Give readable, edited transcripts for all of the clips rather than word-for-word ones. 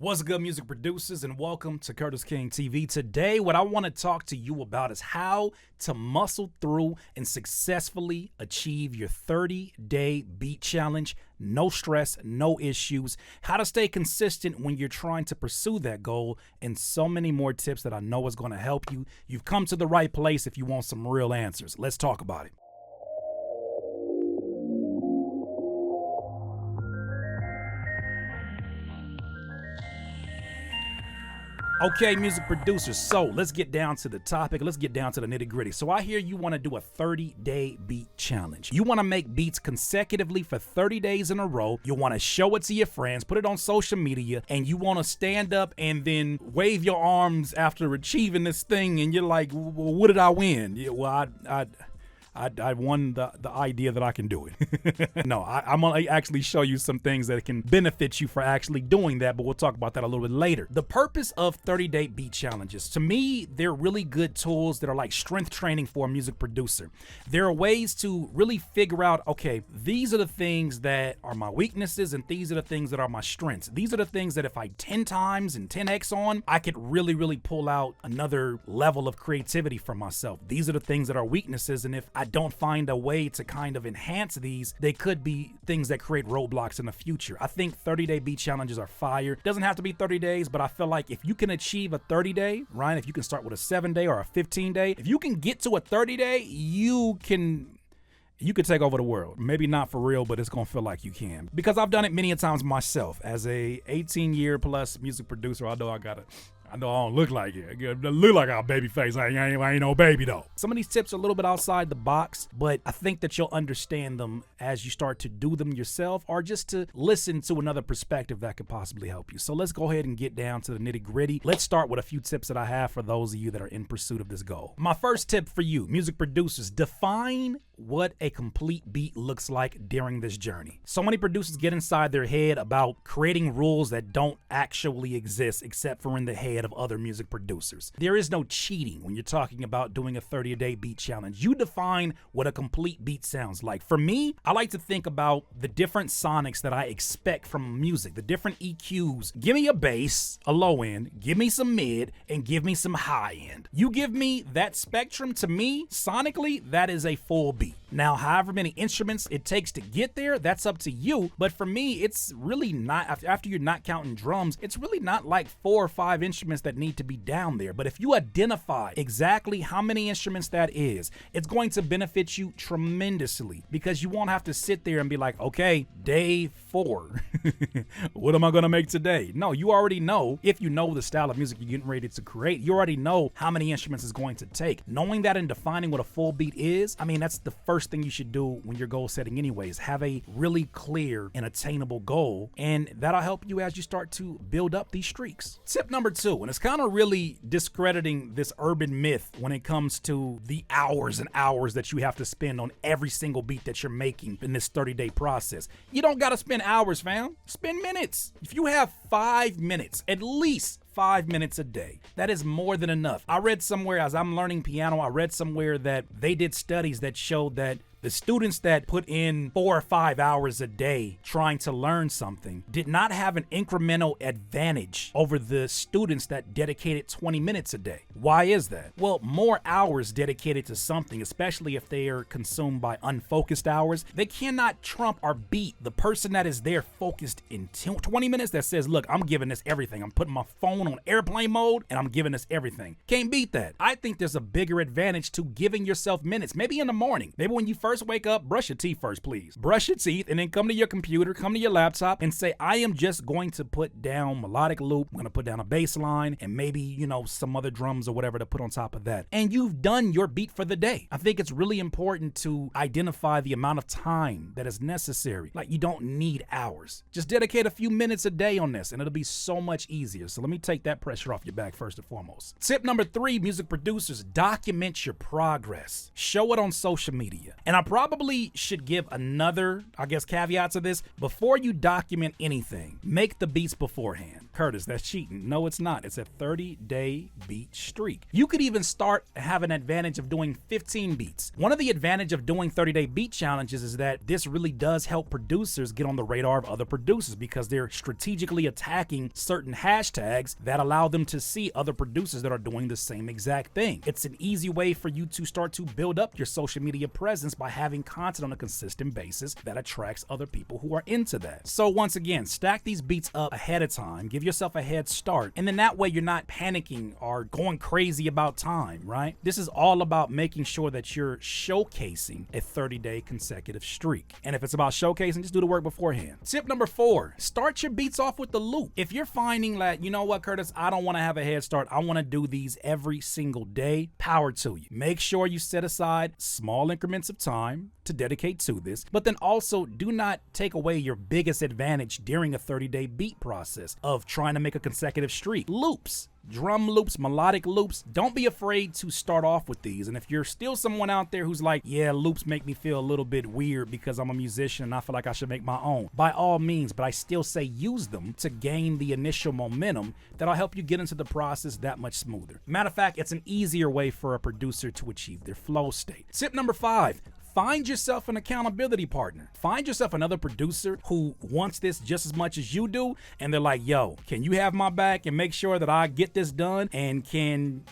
What's good, music producers, and welcome to Curtis King TV. Today, what I want to talk to you about is how to muscle through and successfully achieve your 30-day beat challenge. No stress, no issues, how to stay consistent when you're trying to pursue that goal, and so many more tips that I know is going to help you. You've come to the right place if you want some real answers. Let's talk about it. Okay, music producers, so let's get down to the topic. Let's get down to the nitty gritty. So I hear you want to do a 30-day beat challenge. You want to make beats consecutively for 30 days in a row. You want to show it to your friends, put it on social media, and you want to stand up and then wave your arms after achieving this thing, and you're like, well, what did I win? Yeah, well, I won the idea that I can do it. No, I'm going to actually show you some things that can benefit you for actually doing that, but we'll talk about that a little bit later. The purpose of 30-day beat challenges, to me, they're really good tools that are like strength training for a music producer. There are ways to really figure out, okay, these are the things that are my weaknesses and these are the things that are my strengths. These are the things that if I 10 times and 10x on, I could really pull out another level of creativity for myself. These are the things that are weaknesses, and if I don't find a way to kind of enhance these, they could be things that create roadblocks in the future. I think 30-day beat challenges are fire. Doesn't have to be 30 days, but I feel like if you can achieve a 30-day, Ryan, if you can start with a 7-day or a 15-day, if you can get to a 30-day, you could take over the world. Maybe not for real, but it's gonna feel like you can. Because I've done it many a times myself. As a 18-year plus music producer, I know I don't look like it. I look like a baby face. I ain't no baby though. Some of these tips are a little bit outside the box, but I think that you'll understand them as you start to do them yourself or just to listen to another perspective that could possibly help you. So let's go ahead and get down to the nitty gritty. Let's start with a few tips that I have for those of you that are in pursuit of this goal. My first tip for you, music producers, define what a complete beat looks like during this journey. So many producers get inside their head about creating rules that don't actually exist except for in the head of other music producers. There is no cheating when you're talking about doing a 30-day beat challenge. You define what a complete beat sounds like. For me, I like to think about the different sonics that I expect from music, the different EQs. Give me a bass, a low end, give me some mid, and give me some high end. You give me that spectrum, to me, sonically, that is a full beat. Now, however many instruments it takes to get there, that's up to you. But for me, it's really not, after you're not counting drums, it's really not like 4 or 5 instruments that need to be down there. But if you identify exactly how many instruments that is, it's going to benefit you tremendously because you won't have to sit there and be like, okay, day 4, what am I gonna make today? No, you already know. If you know the style of music you're getting ready to create, you already know how many instruments it's going to take. Knowing that and defining what a full beat is, I mean, that's the first thing you should do when you're goal setting anyways. Have a really clear and attainable goal, and that'll help you as you start to build up these streaks. Tip number 2, and it's kind of really discrediting this urban myth when it comes to the hours and hours that you have to spend on every single beat that you're making in this 30-day process. You don't gotta spend hours, fam. Spend minutes. If you have 5 minutes, at least 5 minutes a day, that is more than enough. I read somewhere, as I'm learning piano, I read somewhere that they did studies that showed that the students that put in 4 or 5 hours a day trying to learn something did not have an incremental advantage over the students that dedicated 20 minutes a day. Why is that? Well, more hours dedicated to something, especially if they are consumed by unfocused hours, they cannot trump or beat the person that is there focused in 20 minutes that says, look, I'm giving this everything. I'm putting my phone on airplane mode and I'm giving this everything. Can't beat that. I think there's a bigger advantage to giving yourself minutes, maybe in the morning, maybe when you first wake up, brush your teeth first, please. Brush your teeth and then come to your computer, come to your laptop and say, I am just going to put down melodic loop. I'm going to put down a bass line and maybe, some other drums or whatever to put on top of that. And you've done your beat for the day. I think it's really important to identify the amount of time that is necessary. Like, you don't need hours. Just dedicate a few minutes a day on this and it'll be so much easier. So let me take that pressure off your back first and foremost. Tip number 3, music producers, document your progress. Show it on social media. And I probably should give another, I guess, caveat to this. Before you document anything, make the beats beforehand. Curtis, that's cheating. No, it's not. It's a 30-day beat streak. You could even start have an advantage of doing 15 beats. One of the advantage of doing 30-day beat challenges is that this really does help producers get on the radar of other producers because they're strategically attacking certain hashtags that allow them to see other producers that are doing the same exact thing. It's an easy way for you to start to build up your social media presence by having content on a consistent basis that attracts other people who are into that. So once again, stack these beats up ahead of time, give yourself a head start, and then that way you're not panicking or going crazy about time, right? This is all about making sure that you're showcasing a 30-day consecutive streak. And if it's about showcasing, just do the work beforehand. Tip number 4, start your beats off with the loop. If you're finding that, you know what, Curtis, I don't want to have a head start, I want to do these every single day, power to you. Make sure you set aside small increments of time to dedicate to this, but then also do not take away your biggest advantage during a 30-day beat process of trying to make a consecutive streak. Loops. Drum loops, melodic loops. Don't be afraid to start off with these. And if you're still someone out there who's like, yeah, loops make me feel a little bit weird because I'm a musician and I feel like I should make my own, by all means, but I still say use them to gain the initial momentum that'll help you get into the process that much smoother. Matter of fact, it's an easier way for a producer to achieve their flow state. Tip number 5, find yourself an accountability partner. Find yourself another producer who wants this just as much as you do, and they're like, yo, can you have my back and make sure that I get this done? And can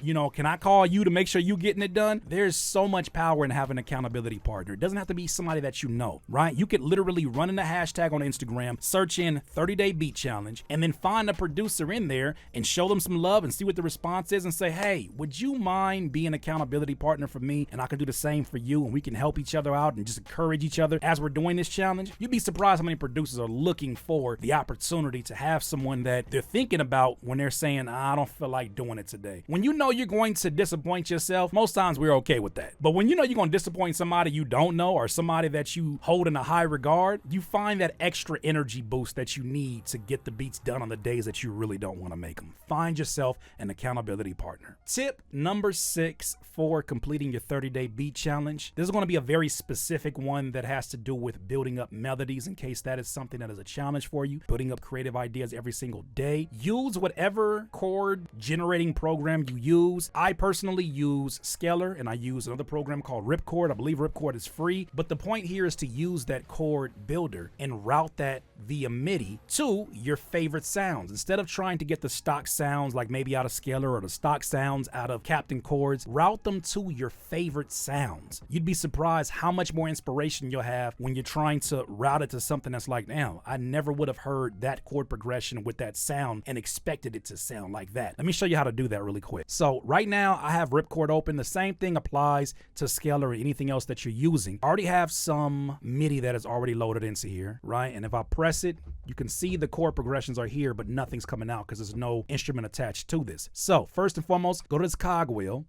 I call you to make sure you getting it done? There's so much power in having an accountability partner. It doesn't have to be somebody that you know, right? You could literally run in a hashtag on Instagram, search in 30-day beat challenge, and then find a producer in there and show them some love and see what the response is and say, hey, would you mind being an accountability partner for me? And I can do the same for you, and we can help each other out and just encourage each other as we're doing this challenge. You'd be surprised how many producers are looking for the opportunity to have someone that they're thinking about when they're saying, I don't feel like doing it today. When you know you're going to disappoint yourself, most times we're okay with that. But when you know you're going to disappoint somebody you don't know or somebody that you hold in a high regard, you find that extra energy boost that you need to get the beats done on the days that you really don't want to make them. Find yourself an accountability partner. Tip number 6 for completing your 30-day beat challenge. This is going to be a very specific one that has to do with building up melodies in case that is something that is a challenge for you, building up creative ideas every single day. Use whatever chord generating program you use. I personally use Scalar and I use another program called Ripchord. I believe Ripchord is free, but the point here is to use that chord builder and route that via MIDI to your favorite sounds. Instead of trying to get the stock sounds like maybe out of Scalar or the stock sounds out of Captain Chords, route them to your favorite sounds. You'd be surprised how much more inspiration you'll have when you're trying to route it to something that's like, damn, I never would have heard that chord progression with that sound and expected it to sound like that. Let me show you how to do that really quick. So right now I have Ripchord open. The same thing applies to Scalar or anything else that you're using. I already have some MIDI that is already loaded into here, right? And if I press it, you can see the chord progressions are here, but nothing's coming out because there's no instrument attached to this. So first and foremost, go to this cogwheel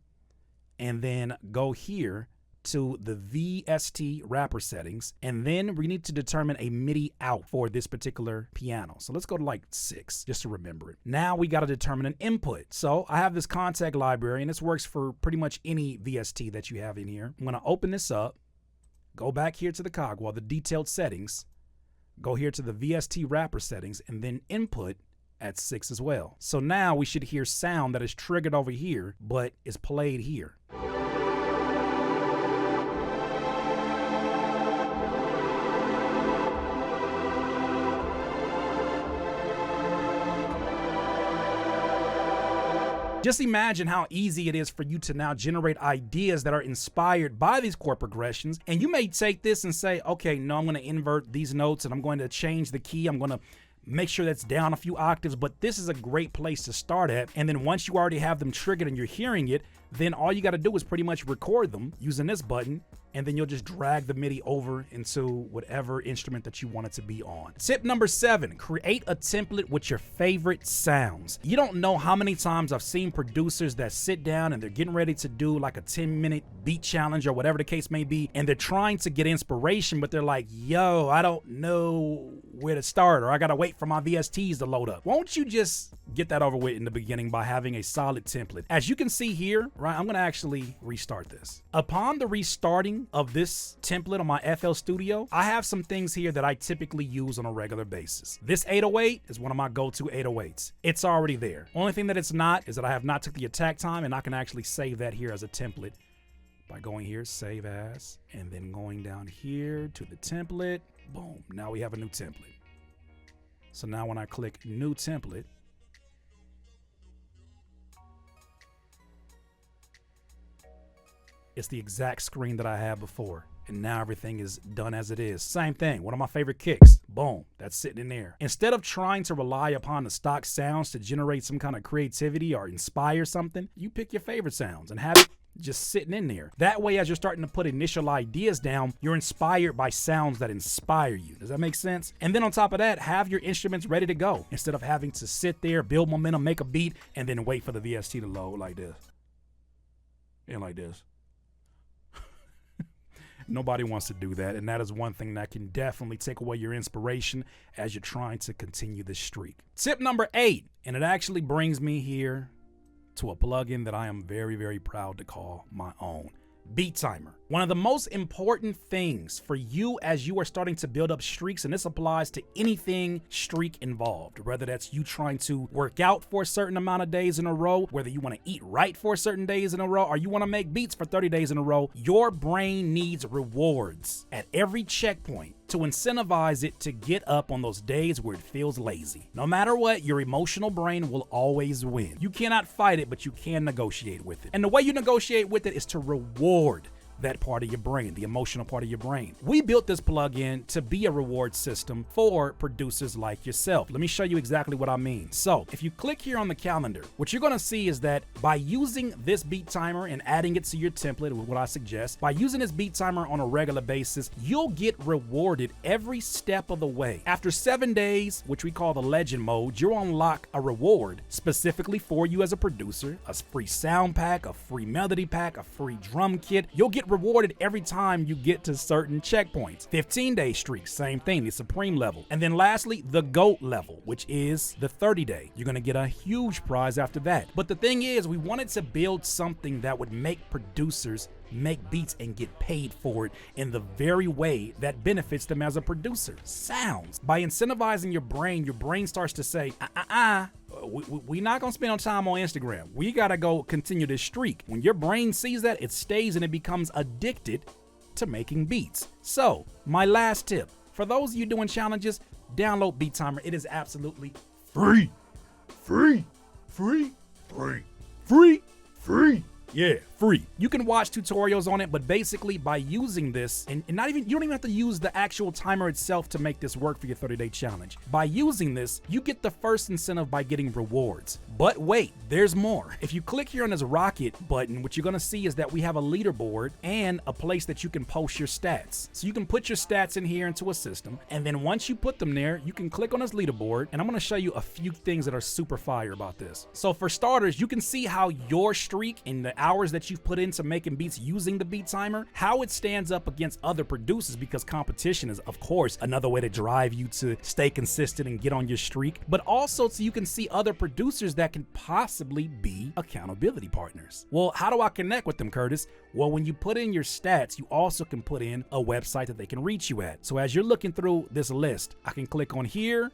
and then go here to the VST wrapper settings, and then we need to determine a MIDI out for this particular piano. So let's go to like 6 just to remember it. Now we got to determine an input. So I have this contact library and this works for pretty much any VST that you have in here. I'm going to open this up, go back here to the cogwheel, the detailed settings, go here to the VST wrapper settings, and then input at 6 as well. So now we should hear sound that is triggered over here but is played here. Just imagine how easy it is for you to now generate ideas that are inspired by these chord progressions. And you may take this and say, okay, no, I'm going to invert these notes and I'm going to change the key. I'm going to make sure that's down a few octaves, but this is a great place to start at. And then once you already have them triggered and you're hearing it, then all you got to do is pretty much record them using this button, and then you'll just drag the MIDI over into whatever instrument that you want it to be on. Tip number 7, create a template with your favorite sounds. You don't know how many times I've seen producers that sit down and they're getting ready to do like a 10-minute beat challenge or whatever the case may be, and they're trying to get inspiration, but they're like, yo, I don't know where to start, or I gotta wait for my VSTs to load up. Won't you just get that over with in the beginning by having a solid template? As you can see here, right, I'm gonna actually restart this. Upon the restarting of this template on my FL Studio, I have some things here that I typically use on a regular basis. This 808 is one of my go-to 808s. It's already there. Only thing that it's not is that I have not took the attack time, and I can actually save that here as a template by going here, save as, and then going down here to the template. Boom, now we have a new template. So now when I click new template, it's the exact screen that I had before. And now everything is done as it is. Same thing, one of my favorite kicks. Boom, that's sitting in there. Instead of trying to rely upon the stock sounds to generate some kind of creativity or inspire something, you pick your favorite sounds and have it just sitting in there. That way, as you're starting to put initial ideas down, you're inspired by sounds that inspire you. Does that make sense? And then on top of that, have your instruments ready to go instead of having to sit there, build momentum, make a beat, and then wait for the VST to load like this. And like this. Nobody wants to do that, and that is one thing that can definitely take away your inspiration as you're trying to continue this streak. Tip number 8, and it actually brings me here to a plugin that I am very, very proud to call my own. Beat Timer. One of the most important things for you as you are starting to build up streaks, and this applies to anything streak involved, whether that's you trying to work out for a certain amount of days in a row, whether you want to eat right for certain days in a row, or you want to make beats for 30 days in a row, your brain needs rewards at every checkpoint to incentivize it to get up on those days where it feels lazy. No matter what, your emotional brain will always win. You cannot fight it, but you can negotiate with it. And the way you negotiate with it is to reward that part of your brain, the emotional part of your brain. We built this plugin to be a reward system for producers like yourself. Let me show you exactly what I mean. So if you click here on the calendar, what you're gonna see is that by using this beat timer and adding it to your template, what I suggest, by using this beat timer on a regular basis, you'll get rewarded every step of the way. After 7 days, which we call the legend mode, you'll unlock a reward specifically for you as a producer, a free sound pack, a free melody pack, a free drum kit. You'll get rewarded every time you get to certain checkpoints. 15-day streaks, same thing, the supreme level. And then lastly, the GOAT level, which is the 30-day. You're gonna get a huge prize after that. But the thing is, we wanted to build something that would make producers make beats and get paid for it in the very way that benefits them as a producer. Sounds. By incentivizing your brain starts to say, we're not gonna spend no time on Instagram. We gotta go continue this streak. When your brain sees that, it stays and it becomes addicted to making beats. So, my last tip, for those of you doing challenges, download Beat Timer. It is absolutely free. Free. Free. Free. Free. Free. Yeah, free. You can watch tutorials on it, but basically by using this, and not even, you don't even have to use the actual timer itself to make this work for your 30-day challenge. By using this, you get the first incentive by getting rewards. But wait, there's more. If you click here on this rocket button, what you're gonna see is that we have a leaderboard and a place that you can post your stats. So you can put your stats in here into a system, and then once you put them there, you can click on this leaderboard, and I'm gonna show you a few things that are super fire about this. So for starters, you can see how your streak in the hours that you've put into making beats using the beat timer, how it stands up against other producers, because competition is, of course, another way to drive you to stay consistent and get on your streak, but also so you can see other producers that can possibly be accountability partners. Well, how do I connect with them, Curtis? Well, when you put in your stats, you also can put in a website that they can reach you at. So as you're looking through this list, I can click on here,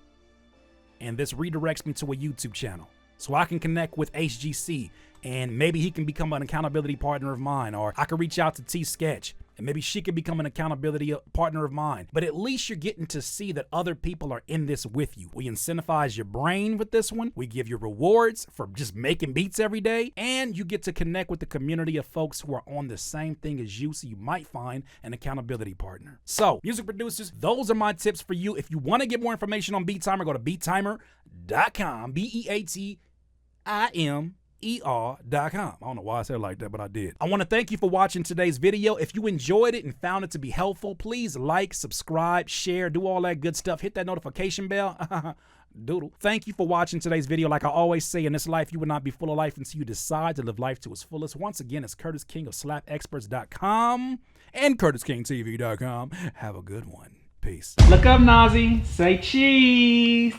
and this redirects me to a YouTube channel. So I can connect with HGC, and maybe he can become an accountability partner of mine, or I can reach out to T-Sketch, and maybe she could become an accountability partner of mine. But at least you're getting to see that other people are in this with you. We incentivize your brain with this one. We give you rewards for just making beats every day, and you get to connect with the community of folks who are on the same thing as you, so you might find an accountability partner. So, music producers, those are my tips for you. If you want to get more information on Beat Timer, go to beattimer.com, BEATIMER.com. I don't know why I said it like that, but I did. I want to thank you for watching today's video. If you enjoyed it and found it to be helpful, please like, subscribe, share, do all that good stuff. Hit that notification bell. Doodle. Thank you for watching today's video. Like I always say, in this life, you will not be full of life until you decide to live life to its fullest. Once again, it's Curtis King of slapexperts.com and CurtisKingTV.com. Have a good one. Peace. Look up, Nazi. Say cheese.